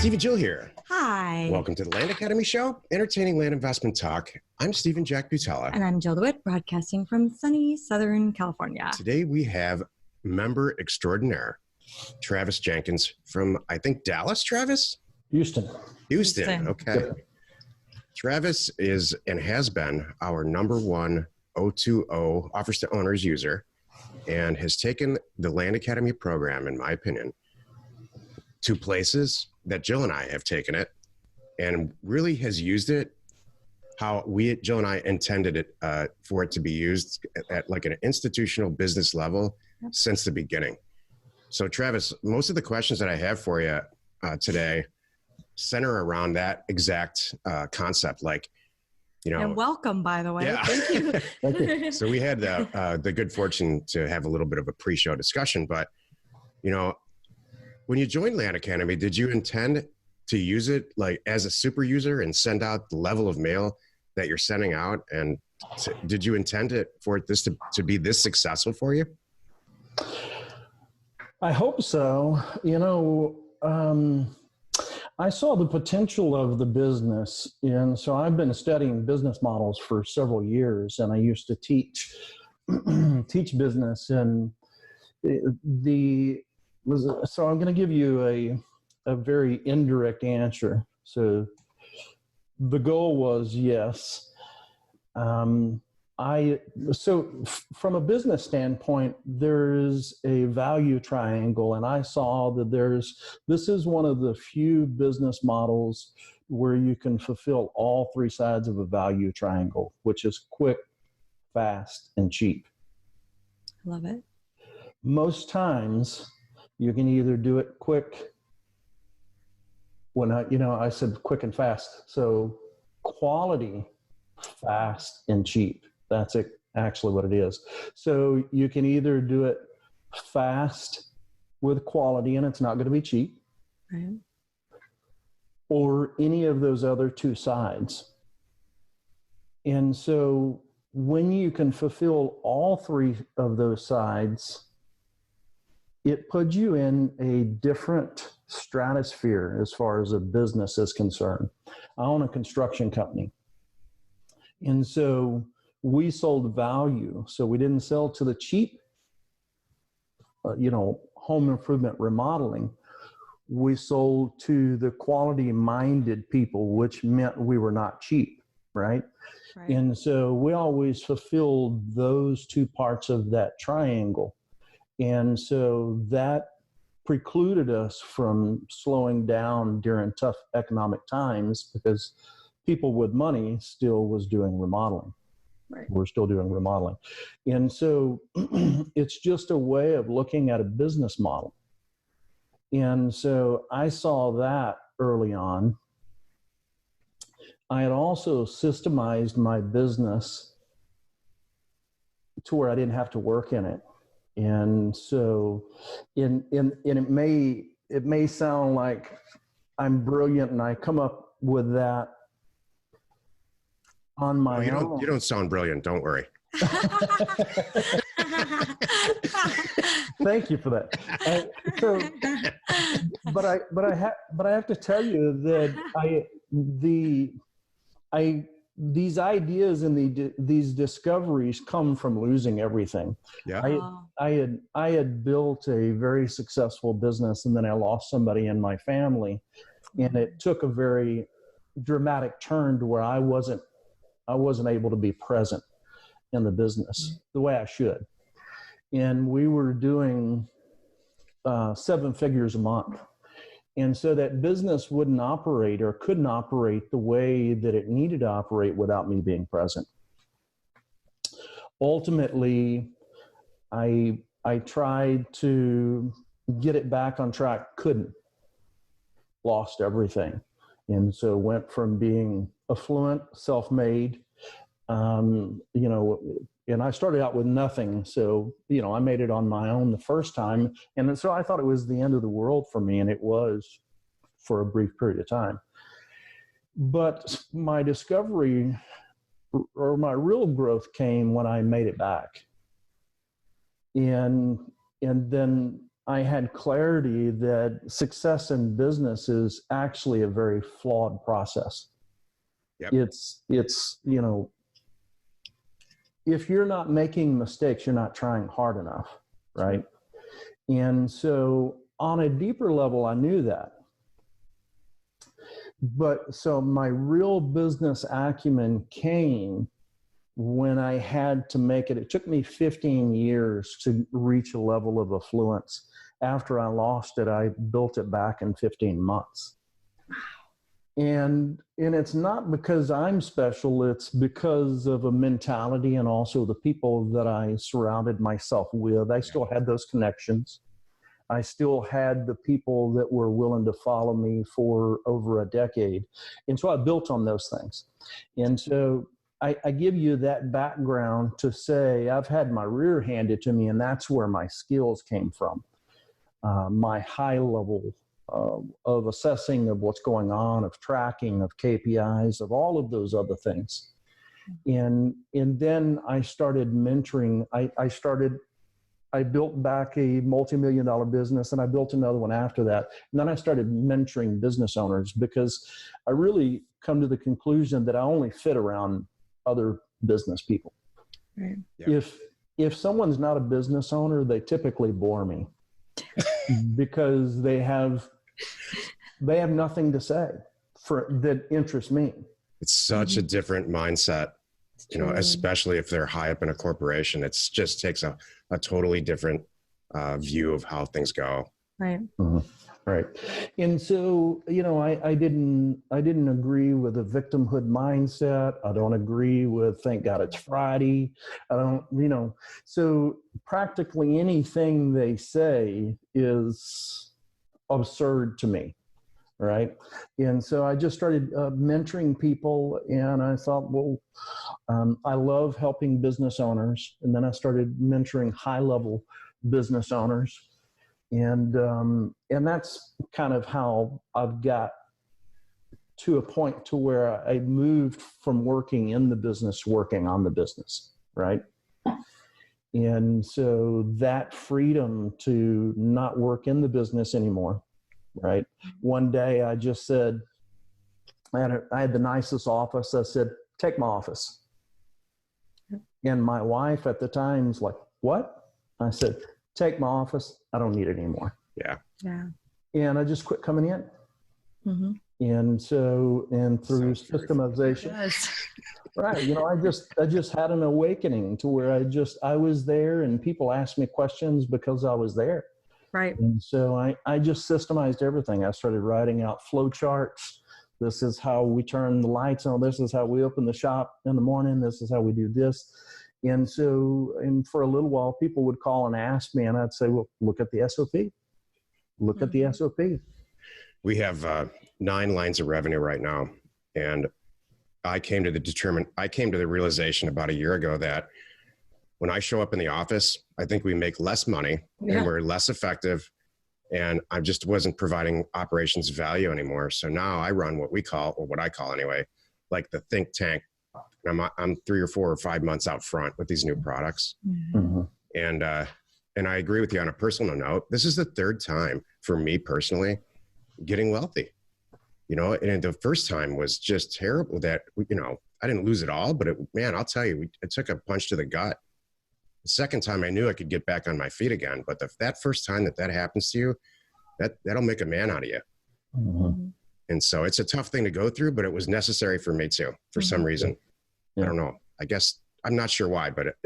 Steve and Jill here. Hi. Welcome to the Land Academy Show, entertaining land investment talk. I'm Steve and Jack Butala. And I'm Jill DeWit, broadcasting from sunny Southern California. Today we have member extraordinaire, Travis Jenkins from, I think, Dallas, Travis? Houston. Okay. Travis is and has been our number one O2O, offers to owners user, and has taken the Land Academy program, in my opinion, to places that Jill and I have taken it and really has used it how Jill and I intended it for it to be used at like an institutional business level since the beginning. So Travis, most of the questions that I have for you today center around that exact concept. Like, you know, and welcome, by the way. Yeah. Thank you. So we had the good fortune to have a little bit of a pre-show discussion, but you know, when you joined Land Academy, did you intend to use it like as a super user and send out the level of mail that you're sending out? And did you intend for this to be this successful for you? I hope so. You know, I saw the potential of the business. And so I've been studying business models for several years, and I used to teach business. And so I'm going to give you a very indirect answer. So the goal was yes. So from a business standpoint, there's a value triangle, and I saw that this is one of the few business models where you can fulfill all three sides of a value triangle, which is quick, fast, and cheap. Love it. Most times you can either do it quick. I said quick and fast. So quality, fast, and cheap. That's actually what it is. So you can either do it fast with quality, and it's not going to be cheap, right, or any of those other two sides. And so when you can fulfill all three of those sides, it puts you in a different stratosphere as far as a business is concerned. I own a construction company. And so we sold value. So we didn't sell to the cheap, home improvement remodeling. We sold to the quality-minded people, which meant we were not cheap, right? And so we always fulfilled those two parts of that triangle. And so that precluded us from slowing down during tough economic times because people with money still was doing remodeling. Right. We're still doing remodeling. And so it's just a way of looking at a business model. And so I saw that early on. I had also systemized my business to where I didn't have to work in it. And so it may sound like I'm brilliant and I come up with that on my own. You don't sound brilliant. Don't worry. Thank you for that. But I have to tell you that these ideas and these discoveries come from losing everything. Yeah. I had built a very successful business, and then I lost somebody in my family, and it took a very dramatic turn to where I wasn't able to be present in the business the way I should. And we were doing 7 figures a month. And so that business wouldn't operate or couldn't operate the way that it needed to operate without me being present. Ultimately, I tried to get it back on track, couldn't. Lost everything. And so went from being affluent, self-made, and I started out with nothing. So, I made it on my own the first time. And so I thought it was the end of the world for me. And it was for a brief period of time. But my discovery or my real growth came when I made it back. And then I had clarity that success in business is actually a very flawed process. Yep. It's, if you're not making mistakes, you're not trying hard enough, right? And so on a deeper level, I knew that. But so my real business acumen came when I had to make it. It took me 15 years to reach a level of affluence. After I lost it, I built it back in 15 months. And it's not because I'm special, it's because of a mentality and also the people that I surrounded myself with. I still had those connections. I still had the people that were willing to follow me for over a decade. And so I built on those things. And so I give you that background to say I've had my rear handed to me, and that's where my skills came from. My high level of assessing of what's going on, of tracking, of KPIs, of all of those other things. And then I started mentoring. I built back a multi-million-dollar business, and I built another one after that. And then I started mentoring business owners because I really come to the conclusion that I only fit around other business people. Right. Yeah. If someone's not a business owner, they typically bore me because they have nothing to say that interests me. It's such a different mindset, especially if they're high up in a corporation. It just takes a totally different view of how things go. Right. Mm-hmm. Right. And so, I didn't agree with the victimhood mindset. I don't agree with, thank God it's Friday. I don't, so practically anything they say is absurd to me. Right. And so I just started mentoring people, and I thought, well, I love helping business owners. And then I started mentoring high level business owners. And that's kind of how I've got to a point to where I moved from working in the business, working on the business. Right. And so that freedom to not work in the business anymore. Right. One day I just said, I had the nicest office. I said, take my office. And my wife at the time was like, what? I said, take my office. I don't need it anymore. Yeah. Yeah. And I just quit coming in. Mm-hmm. And so, and through systemization, right. I just had an awakening to where I was there, and people asked me questions because I was there. Right. And so I just systemized everything. I started writing out flow charts. This is how we turn the lights on. This is how we open the shop in the morning. This is how we do this. And so, and for a little while, people would call and ask me, and I'd say, well, look at the SOP. Look at the SOP. We have 9 lines of revenue right now. And I came to the realization about a year ago that when I show up in the office, I think we make less money and we're less effective. And I just wasn't providing operations value anymore. So now I run what we call, or what I call anyway, like the think tank. I'm 3 or 4 or 5 months out front with these new products. Mm-hmm. And I agree with you on a personal note. This is the 3rd time for me personally getting wealthy, and the first time was just terrible that, I didn't lose it all, but I'll tell you, it took a punch to the gut. The second time I knew I could get back on my feet again. But that first time that happens to you, that'll make a man out of you. Mm-hmm. And so it's a tough thing to go through, but it was necessary for me too, for some reason. Yeah. I don't know. I guess I'm not sure why, but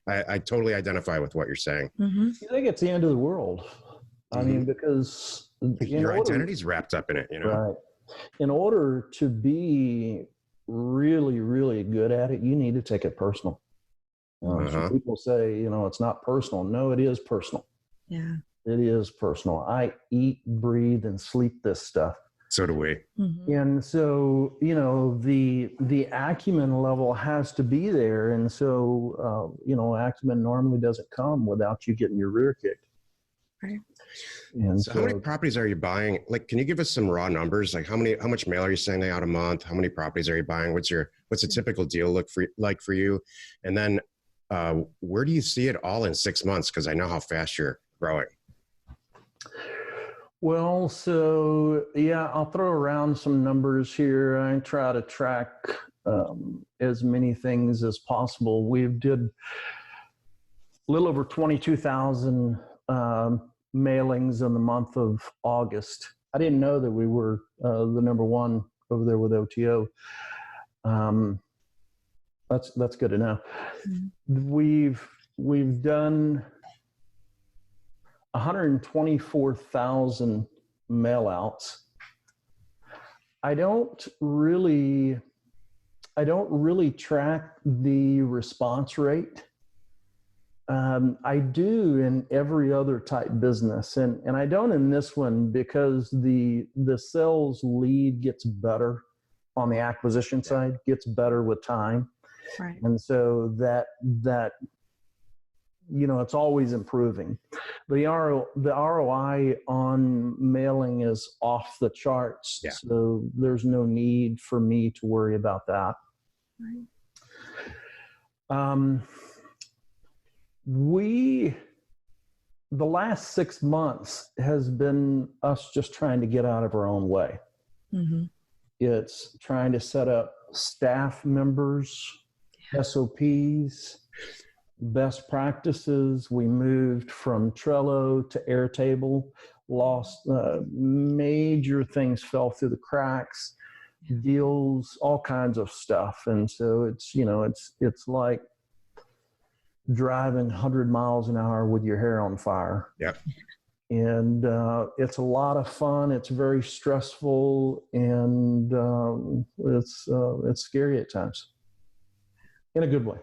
I totally identify with what you're saying. Mm-hmm. I think it's the end of the world. I mean, because your identity's wrapped up in it, Right. In order to be really, really good at it, you need to take it personal. So people say, it's not personal. No, it is personal. Yeah. It is personal. I eat, breathe, and sleep this stuff. So do we. Mm-hmm. And so, the acumen level has to be there. And so, acumen normally doesn't come without you getting your rear kicked. Right. And so how many properties are you buying? Like, can you give us some raw numbers? Like how much mail are you sending out a month? How many properties are you buying? What's a typical deal look for you? And then where do you see it all in 6 months? Because I know how fast you're growing. Well, so yeah, I'll throw around some numbers here. I try to track as many things as possible. We did a little over 22,000 mailings in the month of August. I didn't know that we were the number one over there with OTO. That's good to know. Mm-hmm. We've done 124,000 mail outs. I don't really track the response rate. I do in every other type business, and I don't in this one because the sales lead gets better on the acquisition side, gets better with time. Right. And so that it's always improving. The ROI on mailing is off the charts, so there's no need for me to worry about that. Right. The last 6 months has been us just trying to get out of our own way. Mm-hmm. It's trying to set up staff members, SOPs, best practices. We moved from Trello to Airtable, lost major things fell through the cracks, deals, all kinds of stuff. And so it's like driving 100 miles an hour with your hair on fire. Yep. And it's a lot of fun. It's very stressful, and it's scary at times, in a good way.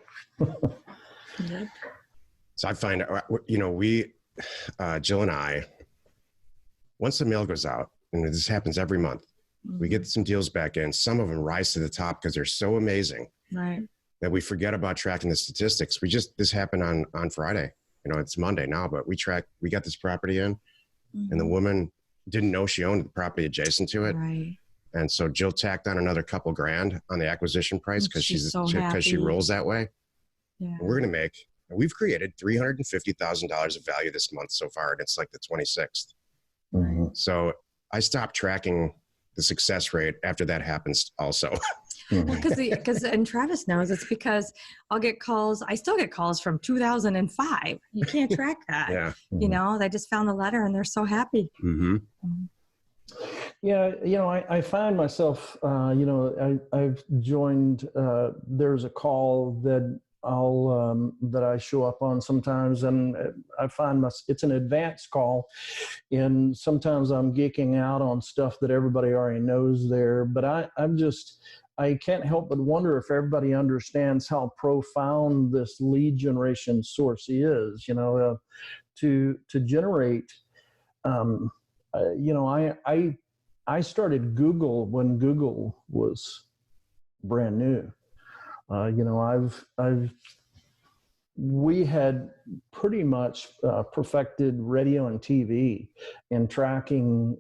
So I find, we, Jill and I, once the mail goes out, and this happens every month, mm-hmm. we get some deals back in. Some of them rise to the top because they're so amazing, right, that we forget about tracking the statistics. This happened on Friday. It's Monday now, but we got this property in, mm-hmm. and the woman didn't know she owned the property adjacent to it. Right. And so Jill tacked on another couple grand on the acquisition price because she rolls that way. Yeah. And we've created $350,000 of value this month so far, and it's like the 26th. Mm-hmm. So I stopped tracking the success rate after that happens also. Well, because and Travis knows it's because I still get calls from 2005. You can't track that. Yeah. They just found the letter and they're so happy. Mm-hmm. Yeah. I find myself, I've joined, there's a call that that I show up on sometimes, and I find it's an advanced call, and sometimes I'm geeking out on stuff that everybody already knows there, but I can't help but wonder if everybody understands how profound this lead generation source is, to generate, I started Google when Google was brand new. We had pretty much perfected radio and TV and tracking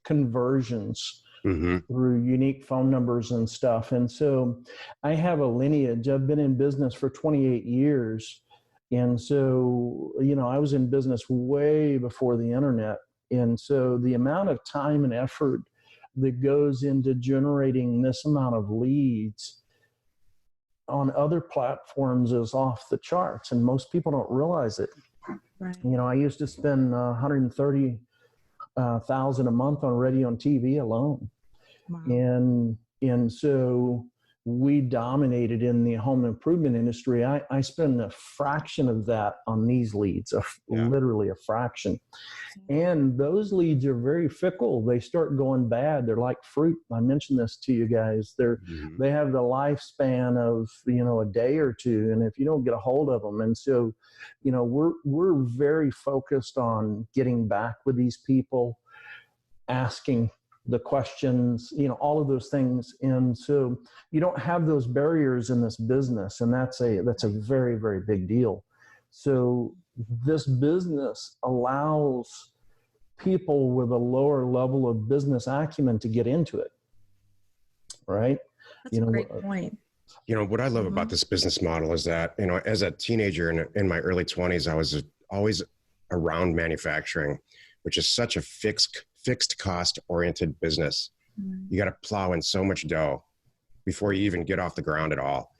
conversions mm-hmm. through unique phone numbers and stuff. And so I have a lineage. I've been in business for 28 years. And so, I was in business way before the internet. And so the amount of time and effort that goes into generating this amount of leads on other platforms is off the charts, and most people don't realize it. Right. I used to spend $130,000 a month on radio and TV alone. Wow. And so we dominated in the home improvement industry. I spend a fraction of that on these leads, literally a fraction. And those leads are very fickle. They start going bad. They're like fruit. I mentioned this to you guys. They have the lifespan of, a day or two. And if you don't get a hold of them. And so, we're very focused on getting back with these people, asking the questions, all of those things. And so you don't have those barriers in this business. And that's a very, very big deal. So this business allows people with a lower level of business acumen to get into it. Right? That's a great point. What I love mm-hmm. about this business model is that, as a teenager in my early 20s, I was always around manufacturing. which is such a fixed cost oriented business. You got to plow in so much dough before you even get off the ground at all.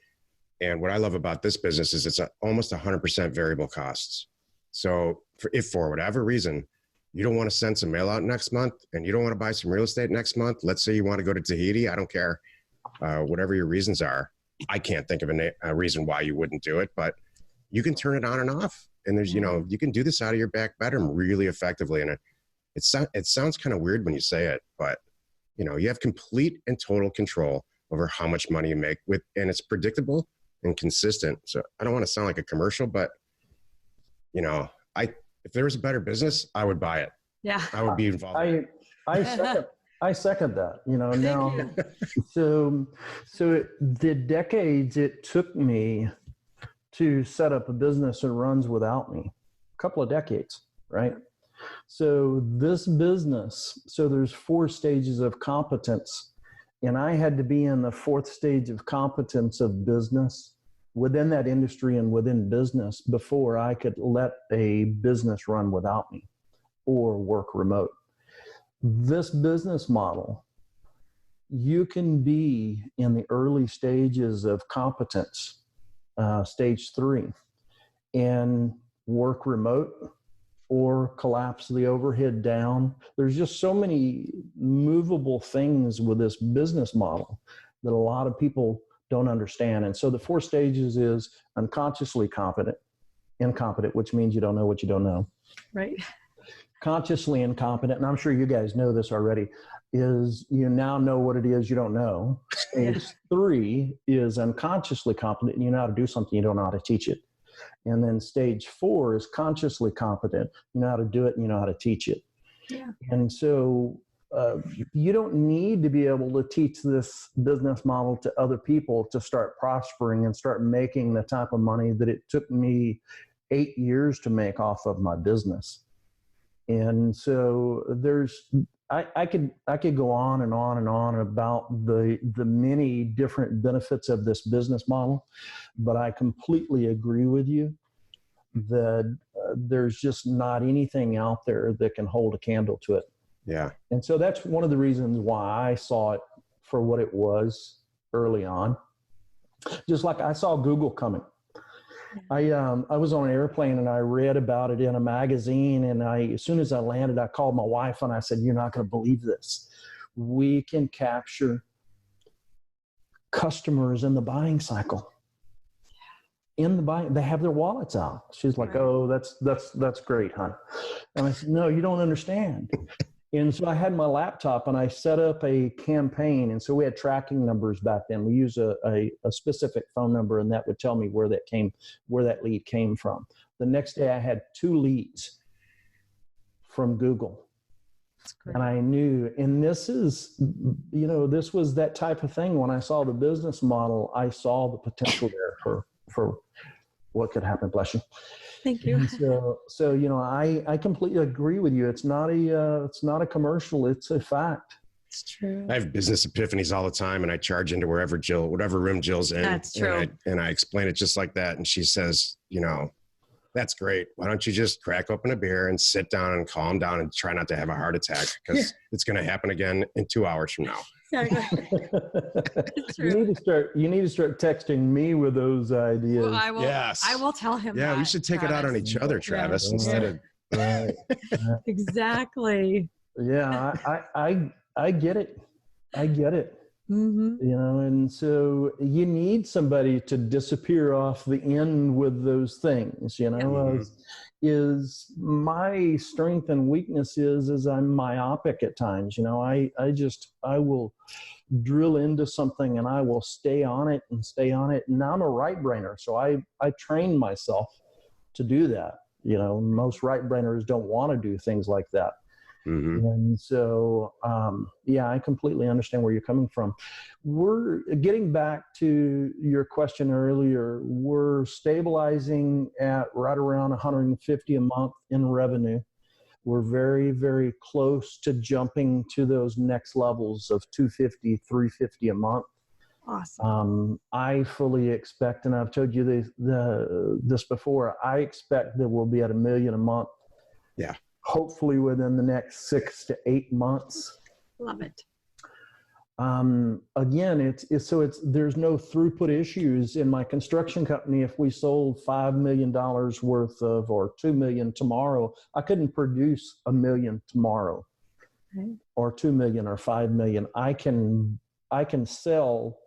And what I love about this business is it's almost 100% variable costs. So if for whatever reason, you don't want to send some mail out next month and you don't want to buy some real estate next month, let's say you want to go to Tahiti, I don't care. Whatever your reasons are, I can't think of a reason why you wouldn't do it, but you can turn it on and off. And there's, you can do this out of your back bedroom really effectively. And it sounds kind of weird when you say it, but you have complete and total control over how much money you make and it's predictable and consistent. So I don't want to sound like a commercial, but if there was a better business, I would buy it. Yeah. I would be involved. I second that, now. So the decades it took me to set up a business that runs without me, a couple of decades, right? So this business, there's 4 stages of competence, and I had to be in the 4th stage of competence of business within that industry and within business before I could let a business run without me or work remote. This business model, you can be in the early stages of competence, stage 3, and work remote or collapse the overhead down. There's just so many movable things with this business model that a lot of people don't understand. And so the 4 stages is unconsciously incompetent, which means you don't know what you don't know. Right. Consciously incompetent, and I'm sure you guys know this already, is you now know what it is you don't know. Stage 3 is unconsciously competent, and you know how to do something, you don't know how to teach it. And then stage 4 is consciously competent. You know how to do it and you know how to teach it. Yeah. And so you don't need to be able to teach this business model to other people to start prospering and start making the type of money that it took me 8 years to make off of my business. And so I could go on and on and on about the many different benefits of this business model, but I completely agree with you that there's just not anything out there that can hold a candle to it. Yeah. And so that's one of the reasons why I saw it for what it was early on. Just like I saw Google coming. I was on an airplane and I read about it in a magazine, and as soon as I landed, I called my wife and I said, "You're not going to believe this. We can capture customers in the buying cycle. They have their wallets out." She's like, right. "Oh, that's great, hon." And I said, "No, you don't understand." And so I had my laptop and I set up a campaign. And so we had tracking numbers back then. We use a specific phone number, and that would tell me where that lead came from. The next day I had 2 leads from Google. And I knew, and this was that type of thing. When I saw the business model, I saw the potential there for what could happen. Bless you. Thank you. So I completely agree with you. It's not a commercial. It's a fact. It's true. I have business epiphanies all the time, and I charge into whatever room Jill's in. That's true. And I explain it just like that. And she says, "That's great. Why don't you just crack open a beer and sit down and calm down and try not to have a heart attack, because it's going to happen again in 2 hours from now." It's true. You need to start texting me with those ideas. Well, I will. Yes. I will tell him. Yeah, that, we should take it out on each other, Travis, instead of. Right. Exactly. Yeah, I get it. I get it. Mm-hmm. And so you need somebody to disappear off the end with those things. Is my strength and weakness is I'm myopic at times. I will drill into something and I will stay on it. And I'm a right brainer, so I train myself to do that. Most right brainers don't want to do things like that. Mm-hmm. And so, I completely understand where you're coming from. We're getting back to your question earlier. We're stabilizing at right around 150 a month in revenue. We're very, very close to jumping to those next levels of 250, 350 a month. Awesome. I fully expect, and I've told you this before, I expect that we'll be at $1 million a month. Yeah. hopefully within the next 6 to 8 months. Love it. Again, there's no throughput issues in my construction company. If we sold $5 million worth of, or 2 million tomorrow, I couldn't produce 1 million tomorrow, right, or 2 million or 5 million. I can sell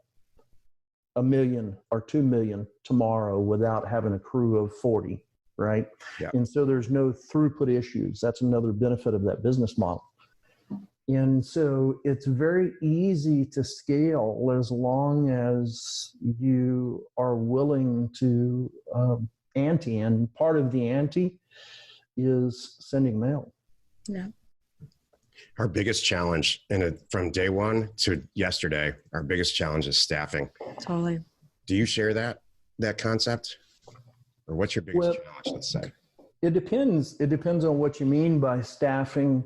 1 million or 2 million tomorrow without having a crew of 40, right? Yeah. And so there's no throughput issues. That's another benefit of that business model. And so it's very easy to scale as long as you are willing to ante. And part of the ante is sending mail. Yeah. Our biggest challenge from day one to yesterday, our biggest challenge is staffing. Totally. Do you share that concept? Or what's your biggest challenge, let's say? It depends. It depends on what you mean by staffing.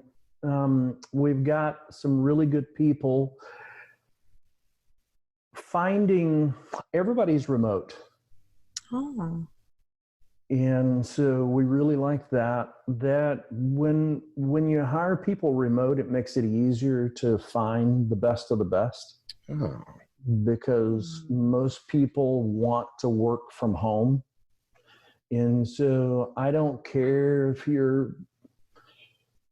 We've got some really good people. Finding everybody's remote. Oh. And so we really like that when you hire people remote, it makes it easier to find the best of the best. Oh. Because most people want to work from home. And so I don't care if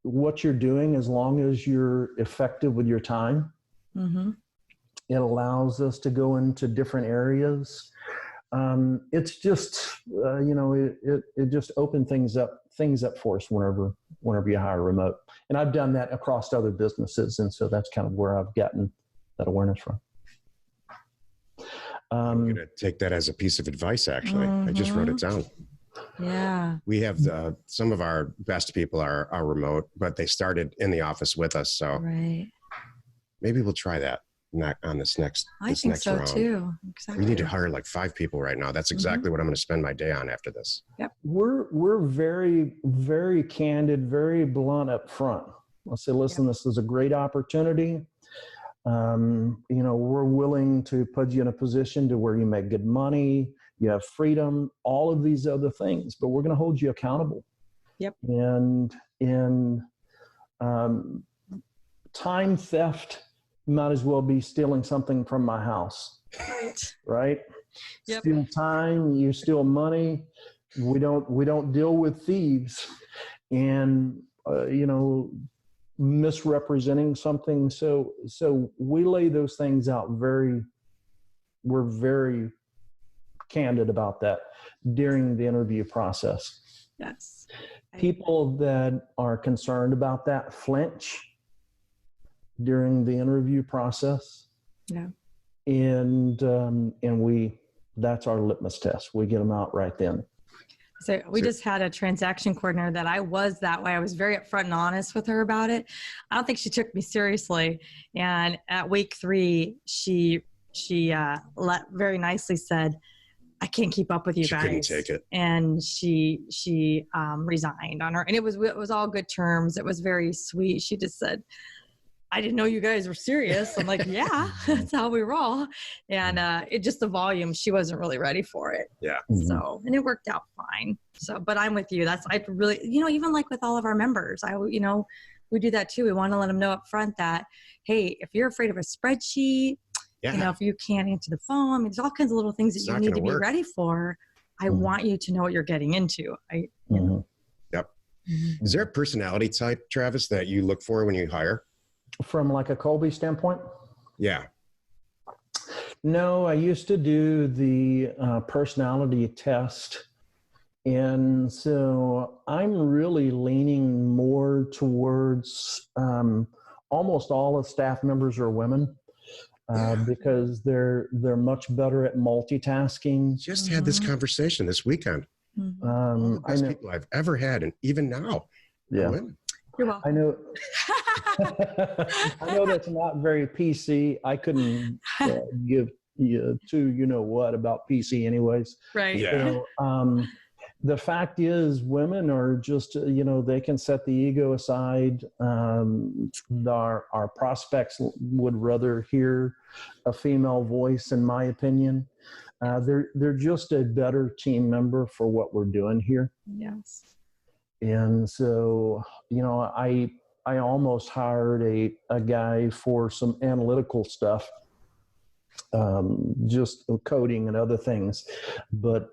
what you're doing, as long as you're effective with your time. Mm-hmm. It allows us to go into different areas. It's just, it just opened things up for us whenever you hire remote. And I've done that across other businesses. And so that's kind of where I've gotten that awareness from. I'm going to take that as a piece of advice, actually. Mm-hmm. I just wrote it down. Yeah. We have some of our best people are remote, but they started in the office with us. So right. Maybe we'll try that on this next round. Too. Exactly. We need to hire like 5 people right now. That's exactly what I'm going to spend my day on after this. Yep. We're very, very candid, very blunt up front. I'll say, listen, This is a great opportunity. We're willing to put you in a position to where you make good money, you have freedom, all of these other things, but we're going to hold you accountable. Yep. And time theft might as well be stealing something from my house. Right? Yep. Steal time, you steal money. We don't deal with thieves and misrepresenting something. So we lay those things out we're very candid about that during the interview process. Yes. People that are concerned about that flinch during the interview process. Yeah. And that's our litmus test. We get them out right then. So we just had a transaction coordinator that I was that way. I was very upfront and honest with her about it. I don't think she took me seriously. And at week 3, she very nicely said, I can't keep up with you guys. She couldn't take it. And she resigned on her. And it was all good terms. It was very sweet. She just said, I didn't know you guys were serious. I'm like, yeah, that's how we roll. And it just the volume, she wasn't really ready for it. Yeah. So, and it worked out fine. So, but I'm with you. I really, even like with all of our members, we do that too. We want to let them know up front that, hey, if you're afraid of a spreadsheet, if you can't answer the phone, there's all kinds of little things that you need to be ready for. I want you to know what you're getting into. Yep. Mm-hmm. Is there a personality type, Travis, that you look for when you hire? From like a Colby standpoint? Yeah. No, I used to do the personality test. And so I'm really leaning more towards almost all the staff members are women because they're much better at multitasking. Just had this conversation this weekend. All the best people I've ever had, and even now, yeah. women. You're welcome. I know. I know that's not very PC. I couldn't give you what about PC anyways. Right. Yeah. So, the fact is women are just, they can set the ego aside. Our prospects would rather hear a female voice, in my opinion. They're just a better team member for what we're doing here. Yes. And so, I almost hired a guy for some analytical stuff, just coding and other things. But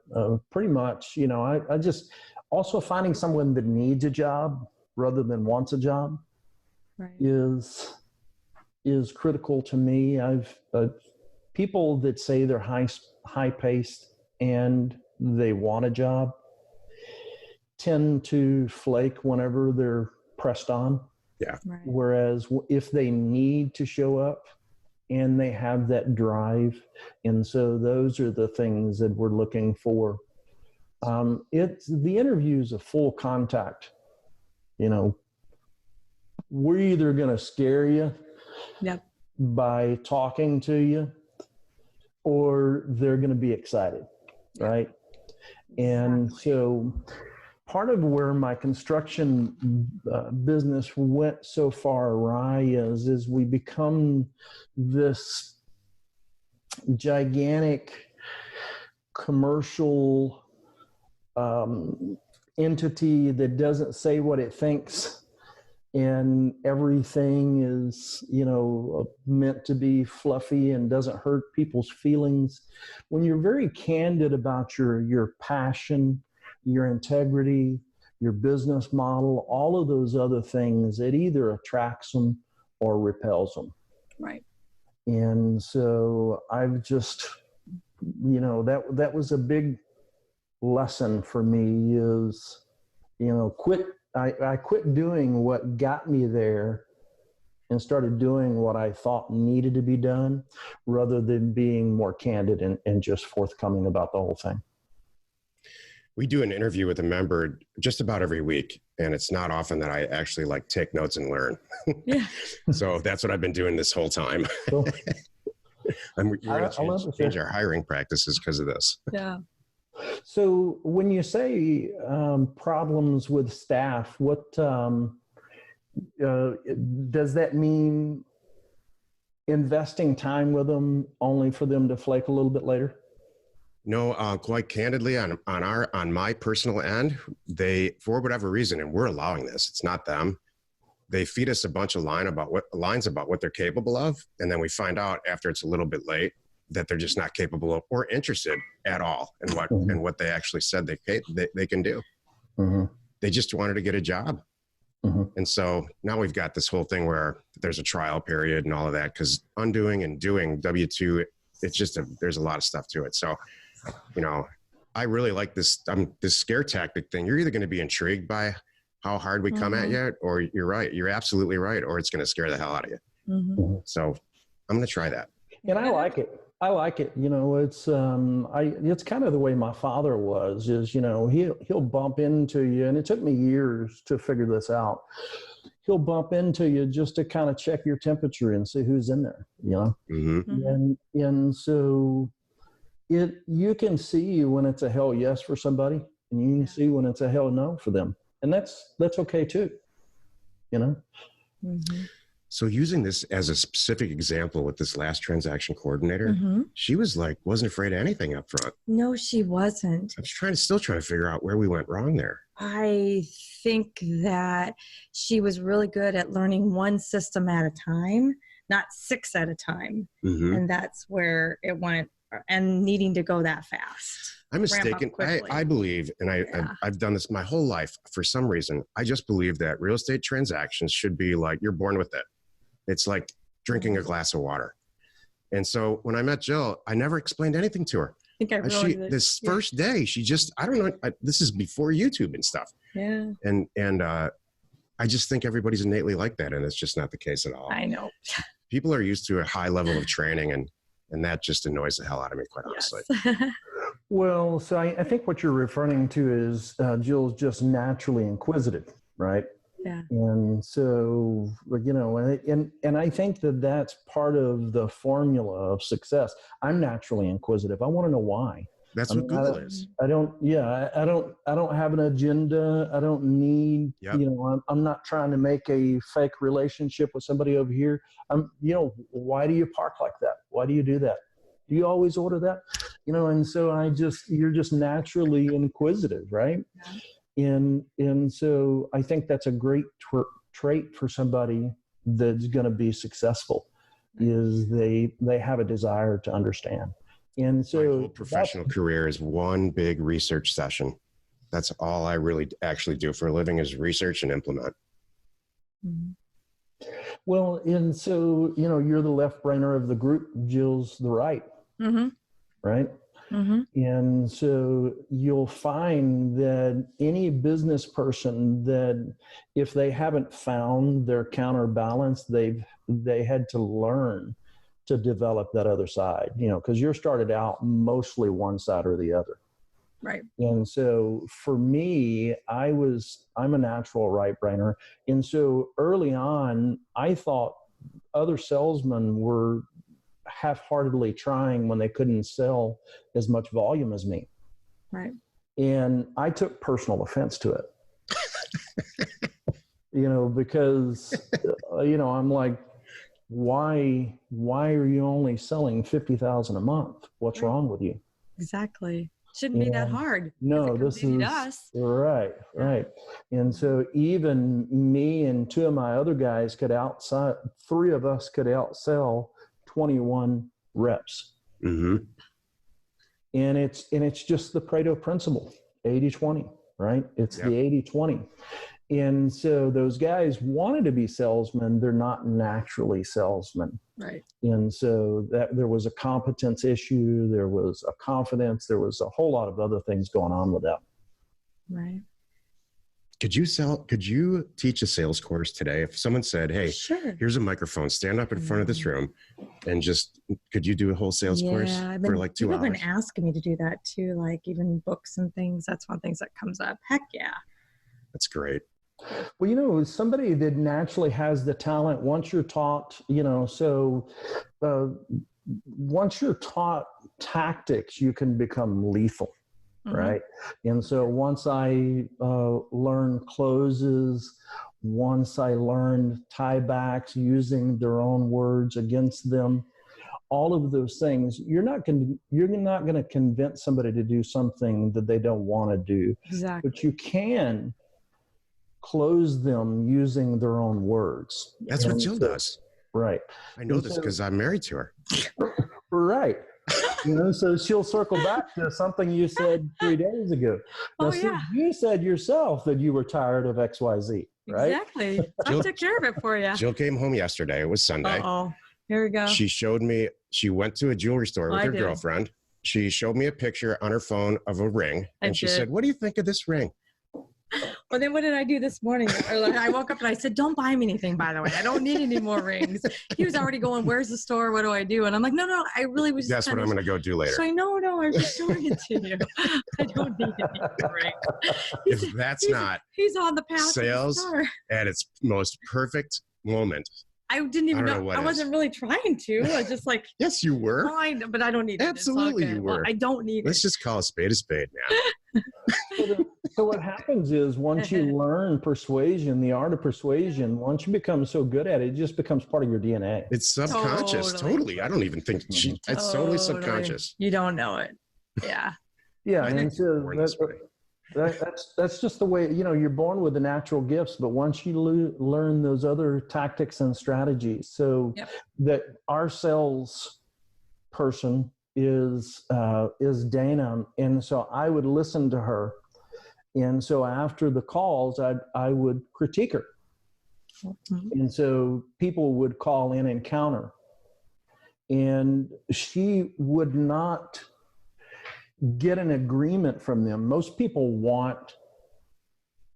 pretty much, I just also finding someone that needs a job rather than wants a job is critical to me. I've people that say they're high paced and they want a job tend to flake whenever they're pressed on. Yeah. Right. Whereas if they need to show up and they have that drive, and so those are the things that we're looking for. The interview is a full contact. We're either going to scare you by talking to you, or they're going to be excited, right? And so part of where my construction business went so far awry is we become this gigantic commercial entity that doesn't say what it thinks, and everything is, meant to be fluffy and doesn't hurt people's feelings. When you're very candid about your passion, your integrity, your business model, all of those other things, it either attracts them or repels them. Right. And so I've just, that was a big lesson for me is, I quit doing what got me there and started doing what I thought needed to be done rather than being more candid and just forthcoming about the whole thing. We do an interview with a member just about every week, and it's not often that I actually take notes and learn. Yeah. So that's what I've been doing this whole time. Cool. And we're going to change our hiring practices because of this. Yeah. So when you say problems with staff, what does that mean? Investing time with them only for them to flake a little bit later? No, quite candidly, on my personal end, they, for whatever reason, and we're allowing this, it's not them, they feed us a bunch of lines about what they're capable of, and then we find out after it's a little bit late that they're just not capable of or interested at all in what they actually said they can do. Mm-hmm. They just wanted to get a job. Mm-hmm. And so now we've got this whole thing where there's a trial period and all of that, because undoing and doing W-2, it's just there's a lot of stuff to it. So, I really like this scare tactic thing. You're either going to be intrigued by how hard we come at you, or you're right. You're absolutely right. Or it's going to scare the hell out of you. Mm-hmm. So I'm going to try that. And I like it. It's kind of the way my father was, is, he'll bump into you. And it took me years to figure this out. He'll bump into you just to kind of check your temperature and see who's in there, Mm-hmm. And so you can see when it's a hell yes for somebody, and you can see when it's a hell no for them. And that's okay too, Mm-hmm. So using this as a specific example with this last transaction coordinator, she was wasn't afraid of anything up front. No, she wasn't. I'm still trying to figure out where we went wrong there. I think that she was really good at learning one system at a time, not 6 at a time. Mm-hmm. And that's where it went, and needing to go that fast. I'm mistaken. I believe, and I've done this my whole life for some reason. I just believe that real estate transactions should be you're born with it. It's like drinking a glass of water. And so when I met Jill, I never explained anything to her. I think I really this first day, she just, I don't know, this is before YouTube and stuff. Yeah. And I just think everybody's innately like that, and it's just not the case at all. I know. People are used to a high level of training, and that just annoys the hell out of me, quite honestly. Well, so I think what you're referring to is Jill's just naturally inquisitive, right? Yeah. And so, and I think that's part of the formula of success. I'm naturally inquisitive. I want to know why. That's what Google is. I don't have an agenda. I don't need, I'm not trying to make a fake relationship with somebody over here. Why do you park like that? Why do you do that? Do you always order that? And so you're just naturally inquisitive, right? And so I think that's a great trait for somebody that's going to be successful, is they have a desire to understand. And so my whole professional career is one big research session. That's all I really actually do for a living, is research and implement. Well, and so, you're the left brainer of the group, Jill's the right, right? And so you'll find that any business person, that if they haven't found their counterbalance, they had to learn to develop that other side, because you're started out mostly one side or the other. Right. And so for me, I'm a natural right brainer. And so early on, I thought other salesmen were half-heartedly trying when they couldn't sell as much volume as me. Right. And I took personal offense to it, because, I'm like, why are you only selling 50,000 a month? What's wrong with you? Exactly. Shouldn't be that hard. No, this is right. And so even me and two of my other guys three of us could outsell 21 reps. And it's just the Pareto principle, 80-20, right? It's the 80-20. And so those guys wanted to be salesmen. They're not naturally salesmen. Right. And so there was a competence issue. There was a confidence. There was a whole lot of other things going on with that. Right. Could you teach a sales course today? If someone said, hey, sure, here's a microphone, stand up in front of this room, and could you do a whole sales course for like 2 hours? People have been asking me to do that too, like even books and things. That's one of the things that comes up. Heck yeah. That's great. Well, somebody that naturally has the talent, once you're taught, once you're taught tactics, you can become lethal, right? And so once I learned closes, once I learned tiebacks, using their own words against them, all of those things, you're not going to convince somebody to do something that they don't want to do. Exactly. But you can close them using their own words. That's what Jill does. Right. I know this because I'm married to her. Right. So she'll circle back to something you said 3 days ago. Now, you said yourself that you were tired of XYZ, right? Exactly. I took care of it for you. Jill came home yesterday. It was Sunday. Uh-oh. Here we go. She showed me, she went to a jewelry store with her girlfriend. She showed me a picture on her phone of a ring. And she said, what do you think of this ring? Well, then what did I do this morning? I woke up and I said, don't buy me anything, by the way. I don't need any more rings. He was already going, where's the store? What do I do? And I'm like, no, I really was just. That's what I'm going to go do later. So no, I'm just showing it to you. I don't need any more rings. If that's not he's on the path sales at its most perfect moment. I didn't even know. I wasn't really trying to. I was just like, yes, you were. Fine, but I don't need it. Absolutely, you were. Well, I don't need Let's just call a spade now. So what happens is once you learn persuasion, the art of persuasion, once you become so good at it, it just becomes part of your DNA. It's subconscious. Totally. I don't even think it's totally subconscious. You don't know it. Yeah. Yeah. And so that's just the way, you're born with the natural gifts, but once you learn those other tactics and strategies, so that our sales person is Dana. And so I would listen to her. And so after the calls, I would critique her. And so people would call in and counter. And she would not get an agreement from them. Most people want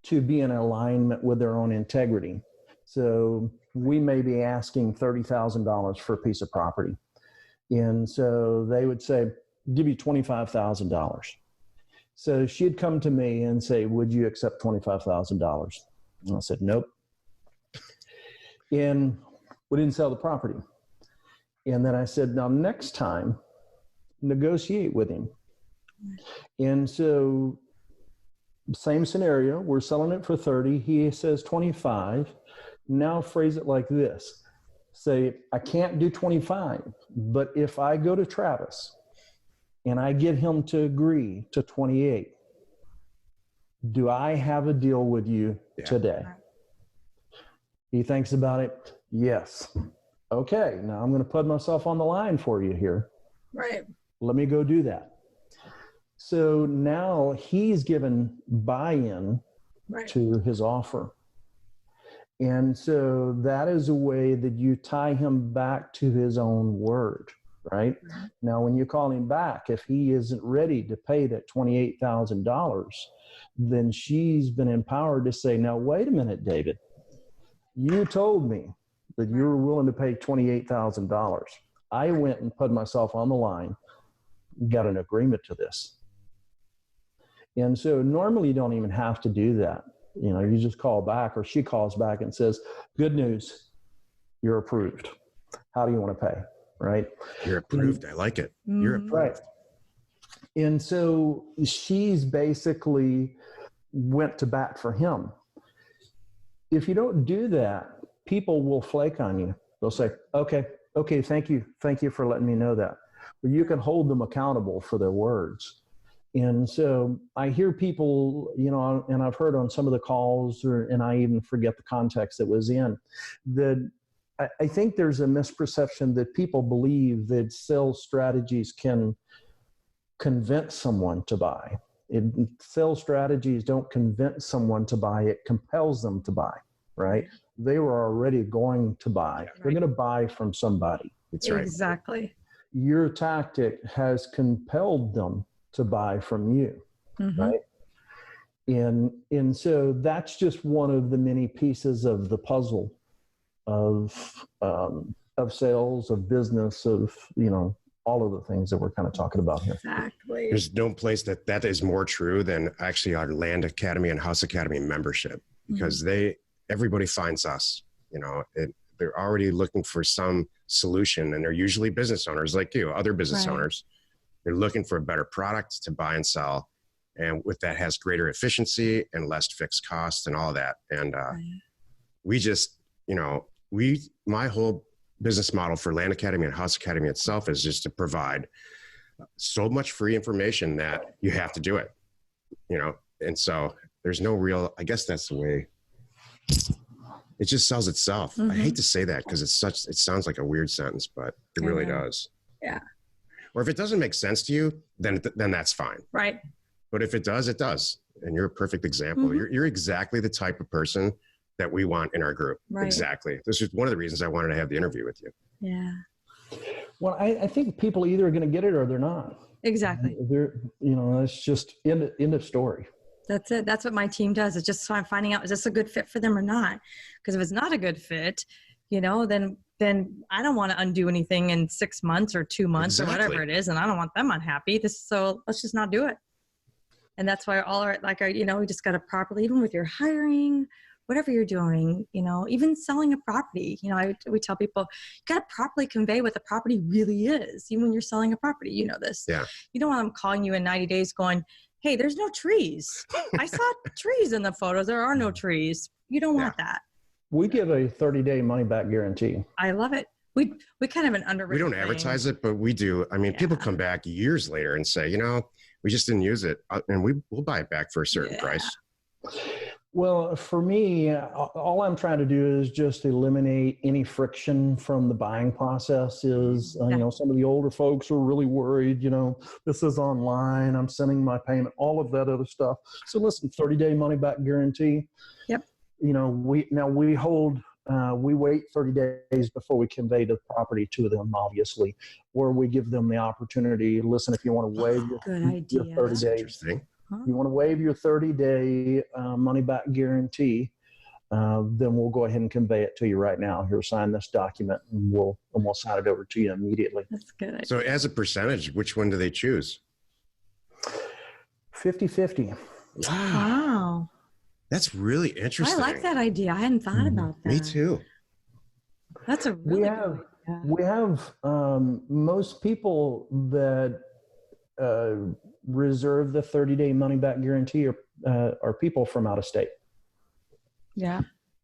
to be in alignment with their own integrity. So we may be asking $30,000 for a piece of property. And so they would say, give you $25,000. So she'd come to me and say, would you accept $25,000? And I said, nope. And we didn't sell the property. And then I said, now next time, negotiate with him. And so same scenario, we're selling it for 30. He says 25. Now phrase it like this. Say, I can't do 25, but if I go to Travis and I get him to agree to 28, do I have a deal with you today? He thinks about it. Yes. Okay, now I'm going to put myself on the line for you here. Right. Let me go do that. So now he's given buy-in to his offer. And so that is a way that you tie him back to his own word, right? Now, when you call him back, if he isn't ready to pay that $28,000, then she's been empowered to say, now, wait a minute, David. You told me that you were willing to pay $28,000. I went and put myself on the line, got an agreement to this. And so normally you don't even have to do that. You know, you just call back, or she calls back and says, good news, you're approved. How do you want to pay? Right? You're approved. I like it. You're approved. Right. And so she's basically went to bat for him. If you don't do that, people will flake on you. They'll say, okay, thank you for letting me know that. But you can hold them accountable for their words. And so I hear people, you know, and I've heard on some of the calls, and I even forget the context it was in, that I think there's a misperception that people believe that sales strategies can convince someone to buy. Sales strategies don't convince someone to buy, it compels them to buy, right? They were already going to buy. They're going to buy from somebody. That's right. Exactly. Your tactic has compelled them to buy from you, right? And so that's just one of the many pieces of the puzzle of sales, of business, of, you know, all of the things that we're kind of talking about here. Exactly. There's no place that is more true than actually our Land Academy and House Academy membership, because everybody finds us, you know, they're already looking for some solution, and they're usually business owners like you, other business owners. They're looking for a better product to buy and sell. And with that has greater efficiency and less fixed costs and all that. And we just, you know, my whole business model for Land Academy and House Academy itself is just to provide so much free information that you have to do it, you know? And so there's no real, I guess that's the way it just sells itself. I hate to say that because it sounds like a weird sentence, but it really does. Yeah. Or if it doesn't make sense to you, then that's fine. Right. But if it does, it does. And you're a perfect example. You're exactly the type of person that we want in our group. Right. Exactly. This is one of the reasons I wanted to have the interview with you. Yeah. Well, I think people either are going to get it or they're not. Exactly. They're, you know, it's just end of story. That's it. That's what my team does. It's just finding out, is this a good fit for them or not? Because if it's not a good fit, you know, then I don't want to undo anything in 6 months or 2 months or whatever it is. And I don't want them unhappy. So let's just not do it. And that's why you know, we just got to properly, even with your hiring, whatever you're doing, you know, even selling a property, you know, we tell people, you got to properly convey what the property really is. Even when you're selling a property, you know this. Yeah. You don't want them calling you in 90 days going, hey, there's no trees. I saw trees in the photos. There are no trees. You don't want that. We give a 30-day money-back guarantee. I love it. We kind of an underwritten We don't advertise it, but we do. I mean, people come back years later and say, you know, we just didn't use it. And we'll buy it back for a certain price. Well, for me, all I'm trying to do is just eliminate any friction from the buying process. You know, some of the older folks are really worried, you know, this is online, I'm sending my payment, all of that other stuff. So listen, 30-day money-back guarantee. Yep. You know, we wait 30 days before we convey the property to them, obviously, or we give them the opportunity. Listen, if you want to waive your 30 days, you want to waive your 30-day money-back guarantee, then we'll go ahead and convey it to you right now. Here, sign this document, and we'll sign it over to you immediately. That's good. So, as a percentage, which one do they choose? 50-50. Wow. That's really interesting. I like that idea. I hadn't thought about that. Me too. That's a really good idea. We have most people that reserve the 30-day money-back guarantee are people from out of state. Yeah.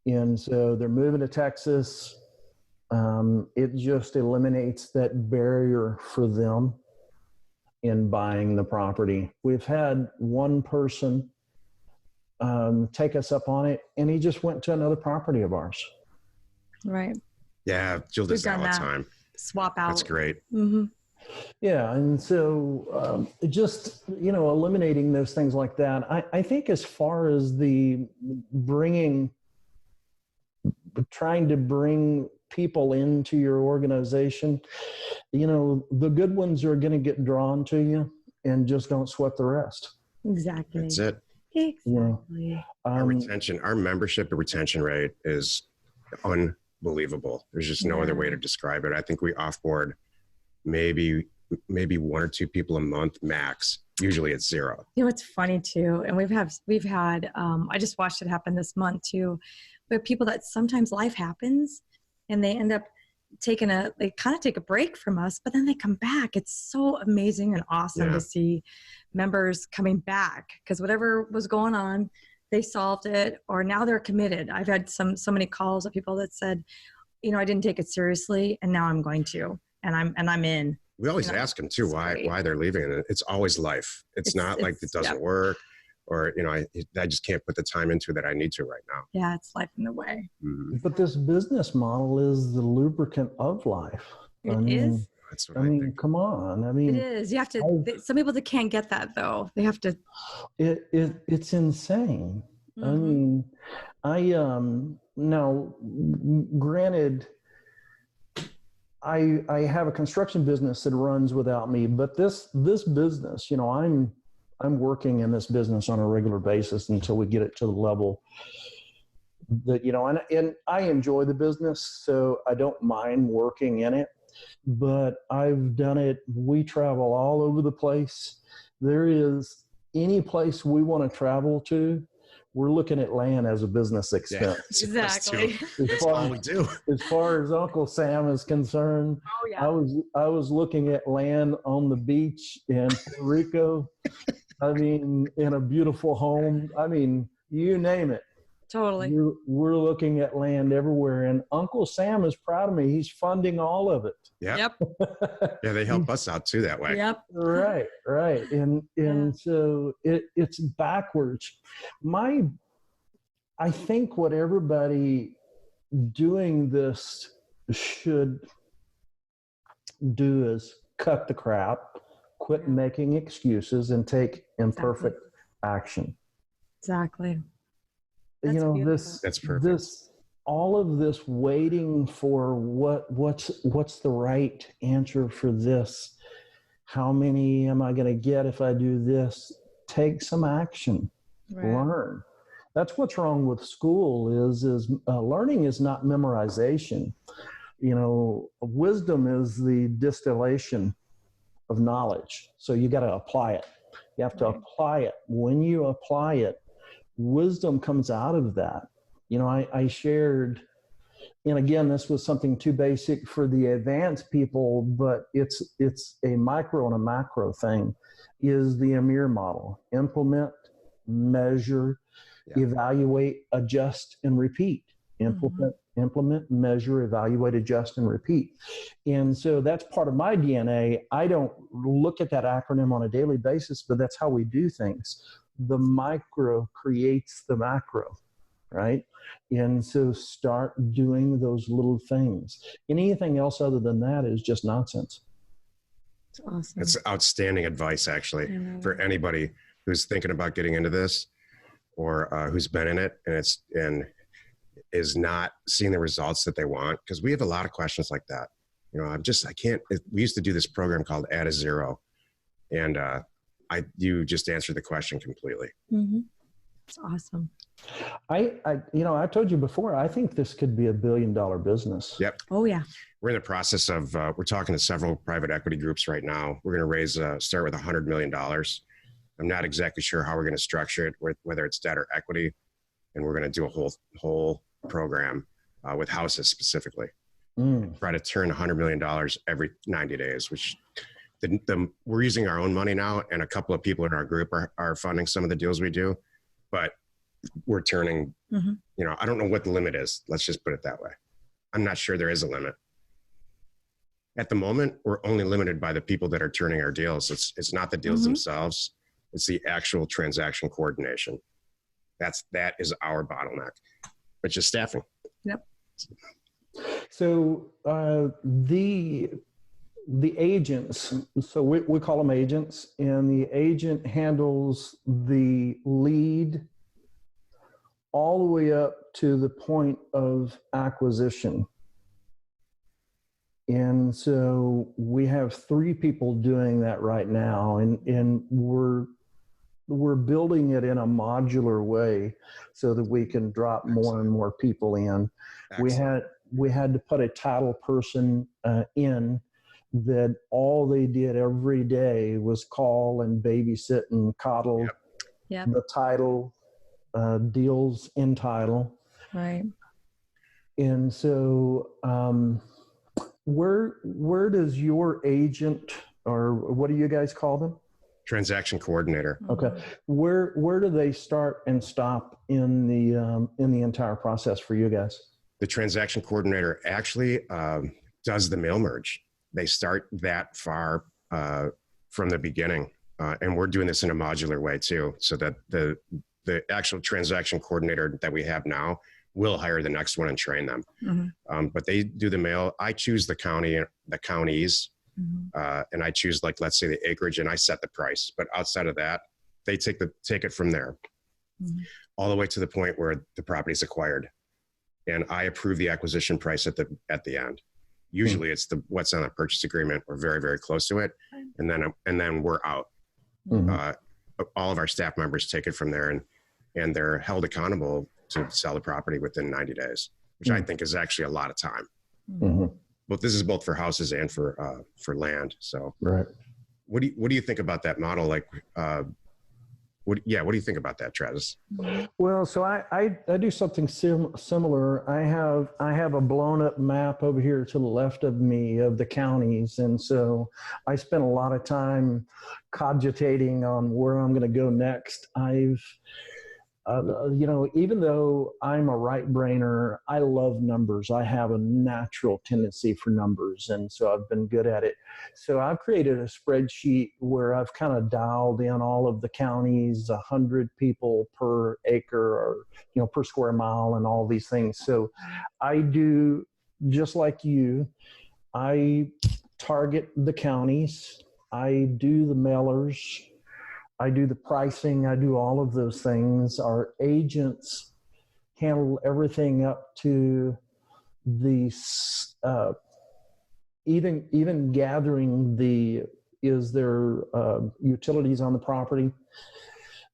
And so they're moving to Texas. It just eliminates that barrier for them in buying the property. We've had one person take us up on it, and he just went to another property of ours. Right. Yeah, Jill does that all the time. Swap out. That's great. Mm-hmm. Yeah, and so just, eliminating those things like that. I think as far as the trying to bring people into your organization, the good ones are going to get drawn to you, and just don't sweat the rest. Exactly. That's it. Exactly. Our membership retention rate is unbelievable. There's just no other way to describe it. I think we offboard maybe 1 or 2 people a month max. Usually it's 0. It's funny too. And we've had, I just watched it happen this month too, but people that sometimes life happens and they end up they kind of take a break from us, but then they come back. It's so amazing and awesome to see members coming back, because whatever was going on, they solved it, or now they're committed. I've had so many calls of people that said, I didn't take it seriously, and now I'm going to, and I'm in. We always ask them too why they're leaving, and it's always life. It's not like it doesn't work, or I just can't put the time into that I need to right now. Yeah, it's life in the way. Mm-hmm. But this business model is the lubricant of life. It is. That's what I think. Come on. It is. You have to. Some people that can't get that though. They have to. It's insane. Mm-hmm. Now, granted, I have a construction business that runs without me, but this business, I'm working in this business on a regular basis until we get it to the level that, and I enjoy the business, so I don't mind working in it, but I've done it. We travel all over the place. There is any place we want to travel to, we're looking at land as a business expense. Yeah, exactly. That's all we do. As far as Uncle Sam is concerned, I was looking at land on the beach in Puerto Rico. In a beautiful home. You name it. Totally. We're looking at land everywhere, and Uncle Sam is proud of me. He's funding all of it. Yep. Yeah, they help us out too that way. Yep. Right. And so it's backwards. I think what everybody doing this should do is cut the crap, quit making excuses, and take imperfect action. Exactly. That's perfect. All of this waiting for what's the right answer for this? How many am I going to get if I do this? Take some action. Right. Learn. That's what's wrong with school is learning is not memorization. Wisdom is the distillation of knowledge. So you got to apply it. You have to apply it. When you apply it, wisdom comes out of that. I shared, and again, this was something too basic for the advanced people, but it's a micro and a macro thing, is the Amir model. Implement, measure, evaluate, adjust, and repeat. Implement, measure, evaluate, adjust, and repeat. And so that's part of my DNA. I don't look at that acronym on a daily basis, but that's how we do things. The micro creates the macro, right? And so start doing those little things. Anything else other than that is just nonsense. That's awesome. That's outstanding advice, actually, for anybody who's thinking about getting into this or who's been in it and is not seeing the results that they want. Because we have a lot of questions like that. We used to do this program called Adizero, and you just answered the question completely. Mm-hmm. That's awesome. I told you before, I think this could be $1 billion business. Yep. Oh yeah. We're in the process of, we're talking to several private equity groups right now. We're going to start with $100 million. I'm not exactly sure how we're going to structure it, whether it's debt or equity. And we're going to do a whole program with houses specifically. Try to turn $100 million every 90 days, which we're using our own money now. And a couple of people in our group are funding some of the deals we do, but we're turning, I don't know what the limit is. Let's just put it that way. I'm not sure there is a limit. At the moment, we're only limited by the people that are turning our deals. It's not the deals themselves. It's the actual transaction coordination. That is our bottleneck, but just staffing. Yep. So the agents, so we call them agents, and the agent handles the lead all the way up to the point of acquisition. And so we have 3 people doing that right now, and we're building it in a modular way so that we can drop more and more people in. Excellent. We had to put a title person in that all they did every day was call and babysit and coddle the title, deals in title. Right. And so where does your agent, or what do you guys call them? Transaction coordinator. Okay. Where do they start and stop in the entire process for you guys? The transaction coordinator actually does the mail merge. They start that far from the beginning. And we're doing this in a modular way too, so that the actual transaction coordinator that we have now will hire the next one and train them. Mm-hmm. But they do the mail. I choose the counties, and I choose, like, let's say the acreage, and I set the price. But outside of that, they take it from there, all the way to the point where the property is acquired, and I approve the acquisition price at the end. Usually, it's what's on the purchase agreement. We're very, very close to it, and then we're out. All of our staff members take it from there, and they're held accountable to sell the property within 90 days, which I think is actually a lot of time. But this is both for houses and for land. So, right. What do you think about that model? Like, what do you think about that, Travis? Well, so I do something similar. I have a blown up map over here to the left of me of the counties, and so I spent a lot of time cogitating on where I'm going to go next. Even though I'm a right brainer, I love numbers. I have a natural tendency for numbers, and so I've been good at it. So I've created a spreadsheet where I've kind of dialed in all of the counties, 100 people per acre, or per square mile, and all these things. So I do just like you. I target the counties. I do the mailers. I do the pricing. I do all of those things. Our agents handle everything up to the even gathering is there utilities on the property.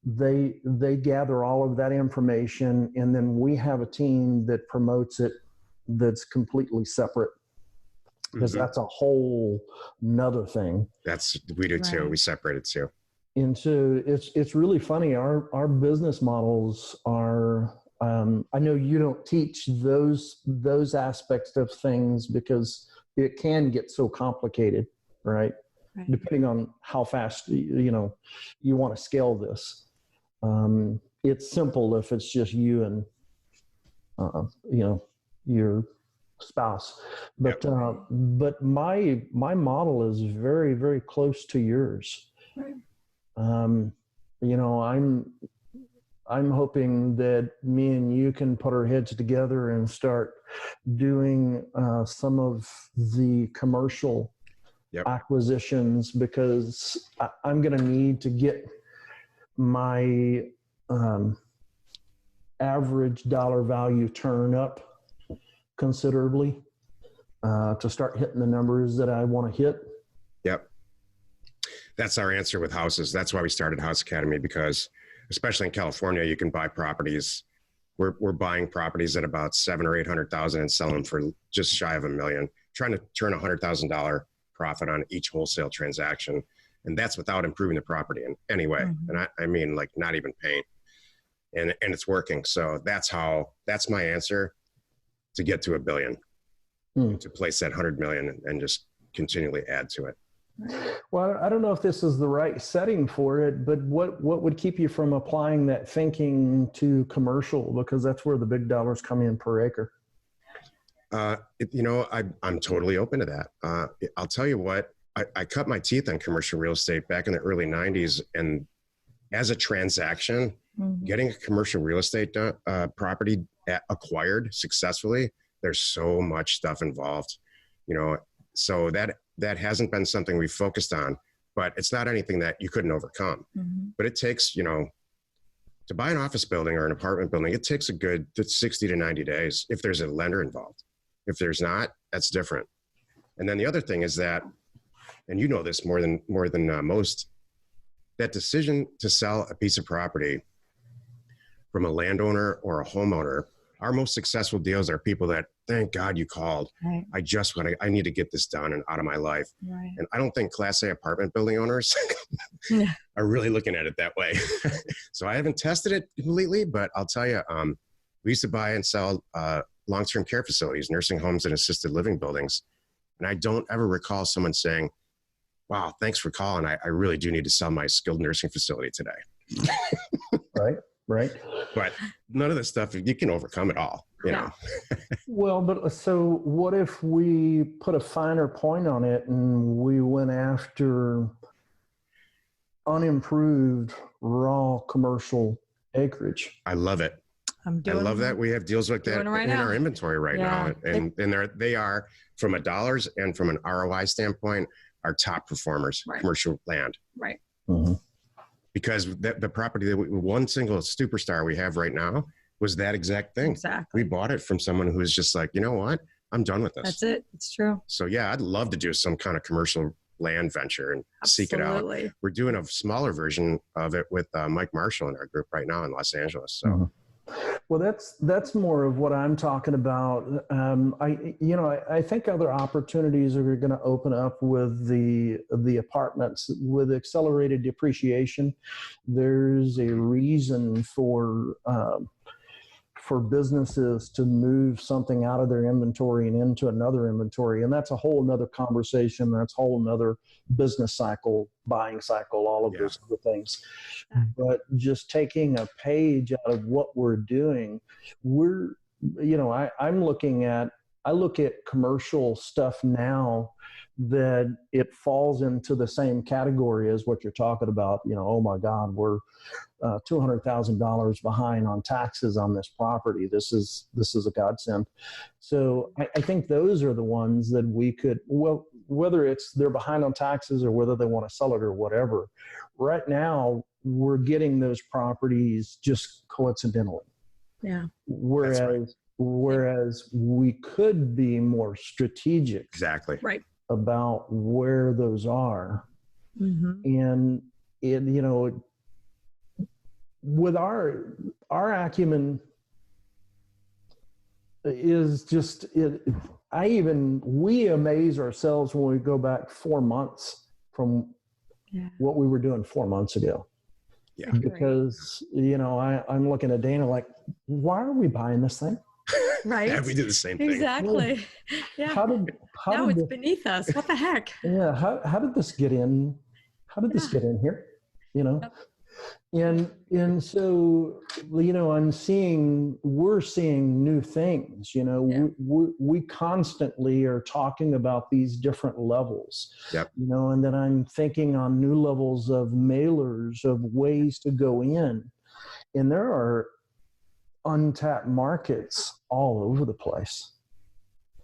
They gather all of that information, and then we have a team that promotes it that's completely separate, because that's a whole nother thing. We do too. We separate it too. And so it's really funny. Our business models are, I know you don't teach those aspects of things because it can get so complicated, right? Depending on how fast, you want to scale this. It's simple if it's just you and, your spouse. But, but my model is very, very close to yours. Right. I'm hoping that me and you can put our heads together and start doing some of the commercial acquisitions, because I'm going to need to get my average dollar value turn up considerably to start hitting the numbers that I want to hit. Yep. That's our answer with houses. That's why we started House Academy, because especially in California, you can buy properties. We're buying properties at about $700,000 or $800,000 and selling them for just shy of $1 million, trying to turn $100,000 profit on each wholesale transaction. And that's without improving the property in any way. And I mean, like, not even paint, and it's working. So that's my answer to get to $1 billion, to place that 100 million and just continually add to it. Well, I don't know if this is the right setting for it, but what would keep you from applying that thinking to commercial? Because that's where the big dollars come in per acre. I'm totally open to that. I'll tell you what, I cut my teeth on commercial real estate back in the early 90s. And as a transaction, Getting a commercial real estate property acquired successfully, there's so much stuff involved, so that hasn't been something we've focused on, but it's not anything that you couldn't overcome. But it takes, to buy an office building or an apartment building, it takes a good 60 to 90 days if there's a lender involved. If there's not, that's different. And then the other thing is that, and you know this more than most, that decision to sell a piece of property from a landowner or a homeowner, our most successful deals are people that, thank God you called. Right. I need to get this done and out of my life. Right. And I don't think Class A apartment building owners are really looking at it that way. So I haven't tested it completely, but I'll tell you, we used to buy and sell long-term care facilities, nursing homes and assisted living buildings. And I don't ever recall someone saying, wow, thanks for calling. I really do need to sell my skilled nursing facility today. Right. But none of this stuff, you can overcome it all, you know. Well, but so what if we put a finer point on it and we went after unimproved raw commercial acreage? I love it. I love that we have deals like that in our inventory right now. And they are, from a dollars and from an ROI standpoint, our top performers, commercial land. Right. Mm-hmm. Because the property that one single superstar we have right now was that exact thing. Exactly. We bought it from someone who was just like, you know what? I'm done with this. That's it. It's true. So yeah, I'd love to do some kind of commercial land venture and seek it out. We're doing a smaller version of it with Mike Marshall in our group right now in Los Angeles. So. Well, that's more of what I'm talking about. I think other opportunities are going to open up with the apartments with accelerated depreciation. There's a reason for businesses to move something out of their inventory and into another inventory. And that's a whole nother conversation. That's a whole nother business cycle, buying cycle, all of those other things. But just taking a page out of what we're doing, I look at commercial stuff now that it falls into the same category as what you're talking about. Oh my God, we're $200,000 behind on taxes on this property. This is a godsend. So I think those are the ones that we could, whether it's they're behind on taxes or whether they want to sell it or whatever. Right now, we're getting those properties just coincidentally. Yeah. Whereas we could be more strategic. Exactly. Right. About where those are. And with our acumen is just we amaze ourselves when we go back 4 months from what we were doing 4 months ago. Yeah. Because I'm looking at Dana like, why are we buying this thing? Right. Yeah, we do the same thing. Exactly. Yeah. Now it's beneath us. What the heck? Yeah. How did this get in? How did this get in here? And so, we're seeing new things, we constantly are talking about these different levels, and then I'm thinking on new levels of mailers, of ways to go in, and there are untapped markets all over the place.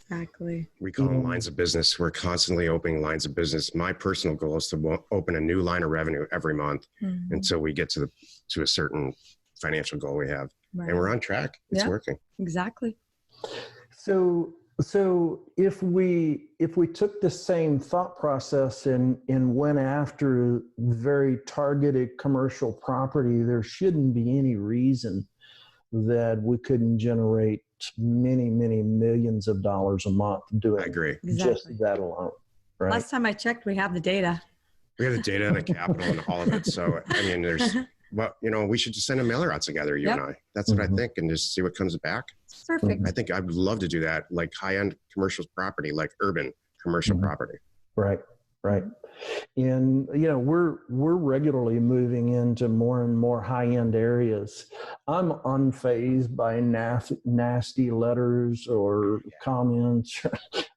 Exactly. We call them lines of business. We're constantly opening lines of business. My personal goal is to open a new line of revenue every month until we get to a certain financial goal we have. Right. And we're on track. It's working. Exactly. So if we took the same thought process and went after very targeted commercial property, there shouldn't be any reason that we couldn't generate many, many millions of dollars a month doing I agree. Just that alone. Right? Last time I checked, we have the data. We have the data and the capital and all of it. So, we should just send a mailer out together, you and I. That's what I think, and just see what comes back. Perfect. I think I'd love to do that, like high-end commercial property, like urban commercial property. Right. Right. And, you know, we're regularly moving into more and more high-end areas. I'm unfazed by nasty letters or comments.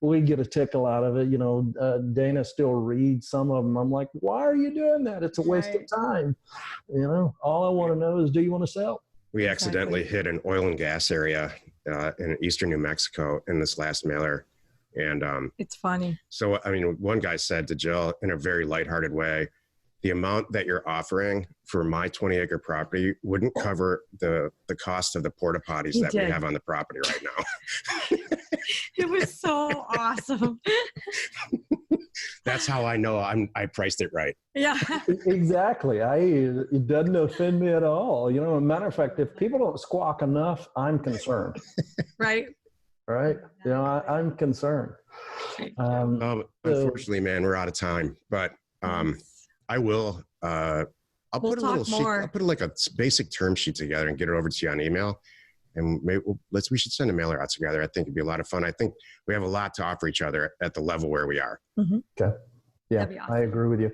We get a tickle out of it. You know, Dana still reads some of them. I'm like, why are you doing that? It's a waste of time. You know, all I want to know is, do you want to sell? We accidentally hit an oil and gas area in eastern New Mexico in this last mailer. And it's funny. So, I mean, one guy said to Jill in a very lighthearted way, the amount that you're offering for my 20-acre property wouldn't cover the cost of the porta potties we have on the property right now. It was so awesome. That's how I know I priced it right. Yeah. Exactly. It doesn't offend me at all. You know, as a matter of fact, if people don't squawk enough, I'm concerned. Right. Right. You know, I'm concerned. Unfortunately, man, we're out of time, but I will, I'll put a little sheet, I'll put like a basic term sheet together and get it over to you on email. And maybe we should send a mailer out together. I think it'd be a lot of fun. I think we have a lot to offer each other at the level where we are. Mm-hmm. Okay. Yeah, awesome. I agree with you.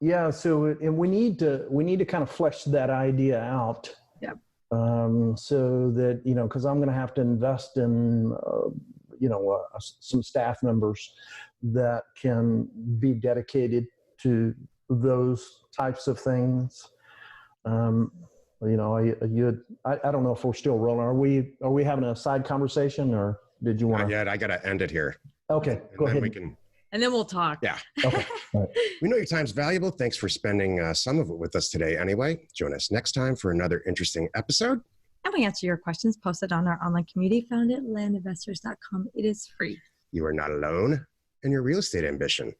Yeah. So, and we need to kind of flesh that idea out. Yeah. So that, you know, because I'm going to have to invest in, some staff members that can be dedicated to those types of things. You know, I don't know if we're still rolling. Are we having a side conversation, or did you want to? Not yet. I got to end it here. Okay, go ahead. And then we'll talk. Yeah. Okay. All right. We know your time's valuable. Thanks for spending some of it with us today anyway. Join us next time for another interesting episode. And we answer your questions posted on our online community found at landinvestors.com. It is free. You are not alone in your real estate ambition.